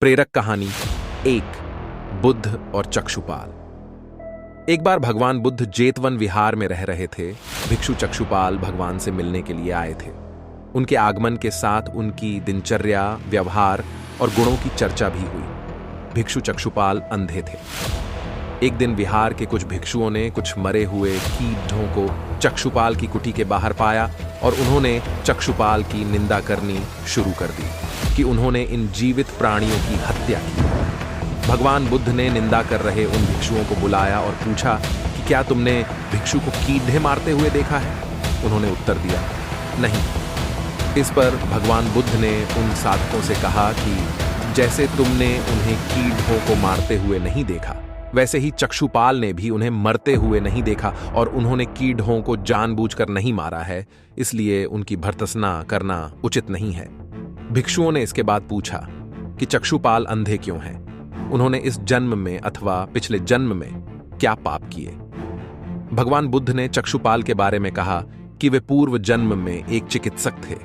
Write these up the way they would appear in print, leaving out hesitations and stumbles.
प्रेरक कहानी एक। बुद्ध और चक्षुपाल। एक बार भगवान बुद्ध जेतवन विहार में रह रहे थे। भिक्षु चक्षुपाल भगवान से मिलने के लिए आए थे। उनके आगमन के साथ उनकी दिनचर्या, व्यवहार और गुणों की चर्चा भी हुई। भिक्षु चक्षुपाल अंधे थे। एक दिन विहार के कुछ भिक्षुओं ने कुछ मरे हुए कीड़ों को चक्षुपाल की कुटी के बाहर पाया और उन्होंने चक्षुपाल की निंदा करनी शुरू कर दी कि उन्होंने इन जीवित प्राणियों की हत्या की। भगवान बुद्ध ने निंदा कर रहे उन भिक्षुओं को बुलाया और पूछा कि क्या तुमने भिक्षु को कीड़े मारते हुए देखा है? उन्होंने उत्तर दिया, नहीं। इस पर भगवान बुद्ध ने उन साधकों से कहा कि जैसे तुमने उन्हें कीड़ों को मारते हुए नहीं देखा, वैसे ही चक्षुपाल ने भी उन्हें मरते हुए नहीं देखा और उन्होंने कीड़ों को जानबूझकर नहीं मारा है, इसलिए उनकी भर्त्सना करना उचित नहीं है। भिक्षुओं ने इसके बाद पूछा कि चक्षुपाल अंधे क्यों हैं? उन्होंने इस जन्म में अथवा पिछले जन्म में क्या पाप किए? भगवान बुद्ध ने चक्षुपाल के बारे में कहा कि वे पूर्व जन्म में एक चिकित्सक थे।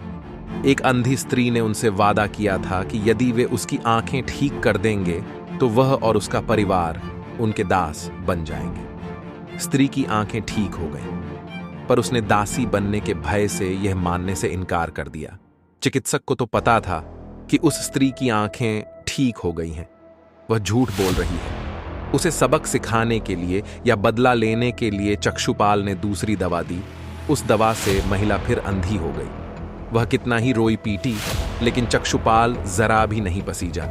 एक अंधी स्त्री ने उनसे वादा किया था कि यदि वे उसकी आंखें ठीक कर देंगे तो वह और उसका परिवार उनके दास बन जाएंगे। स्त्री की आंखें ठीक हो गईं, पर उसने दासी बनने के भय से यह मानने से इनकार कर दिया। चिकित्सक को तो पता था कि उस स्त्री की आंखें ठीक हो गई हैं, वह झूठ बोल रही है। उसे सबक सिखाने के लिए या बदला लेने के लिए चक्षुपाल ने दूसरी दवा दी। उस दवा से महिला फिर अंधी हो गई। वह कितना ही रोई पीटी, लेकिन चक्षुपाल जरा भी नहीं पसीजा।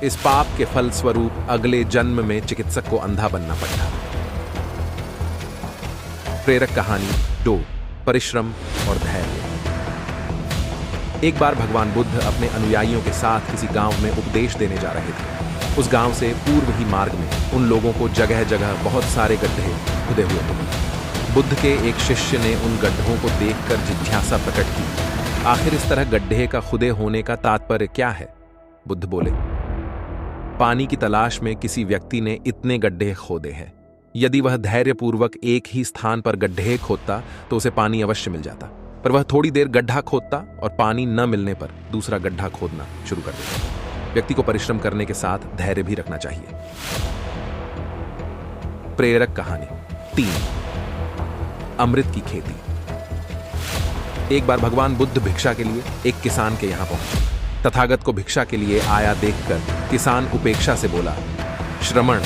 इस पाप के फलस्वरूप अगले जन्म में चिकित्सक को अंधा बनना पड़ा। प्रेरक कहानी 2। परिश्रम और धैर्य। एक बार भगवान बुद्ध अपने अनुयायियों के साथ किसी गांव में उपदेश देने जा रहे थे। उस गांव से पूर्व ही मार्ग में उन लोगों को जगह जगह बहुत सारे गड्ढे खुदे हुए थे। बुद्ध के एक शिष्य ने उन गड्ढों को देखकर जिज्ञासा प्रकट की, आखिर इस तरह गड्ढे का खुदे होने का तात्पर्य क्या है? बुद्ध बोले, पानी की तलाश में किसी व्यक्ति ने इतने गड्ढे खोदे हैं। यदि वह धैर्यपूर्वक एक ही स्थान पर गड्ढे खोदता तो उसे पानी अवश्य मिल जाता, पर वह थोड़ी देर गड्ढा खोदता और पानी न मिलने पर दूसरा गड्ढा खोदना शुरू कर देता। व्यक्ति को परिश्रम करने के साथ धैर्य भी रखना चाहिए। प्रेरक कहानी 3। अमृत की खेती। एक बार भगवान बुद्ध भिक्षा के लिए एक किसान के यहां पहुंचे। तथागत को भिक्षा के लिए आया देखकर किसान उपेक्षा से बोला, श्रमण,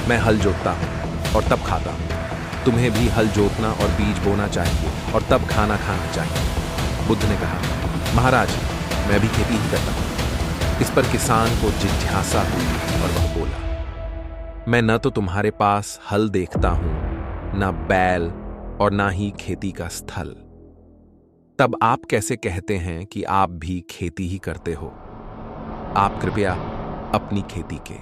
मैं हल जोतता हूं और तब खाता हूं। तुम्हें भी हल जोतना और बीज बोना चाहिए और तब खाना खाना चाहिए। बुद्ध ने कहा, महाराज, मैं भी खेती ही करता हूं। इस पर किसान को जिज्ञासा हुई और वह बोला, मैं न तो तुम्हारे पास हल देखता हूं, न बैल और ना ही खेती का स्थल। तब आप कैसे कहते हैं कि आप भी खेती ही करते हो? आप कृपया अपनी खेती के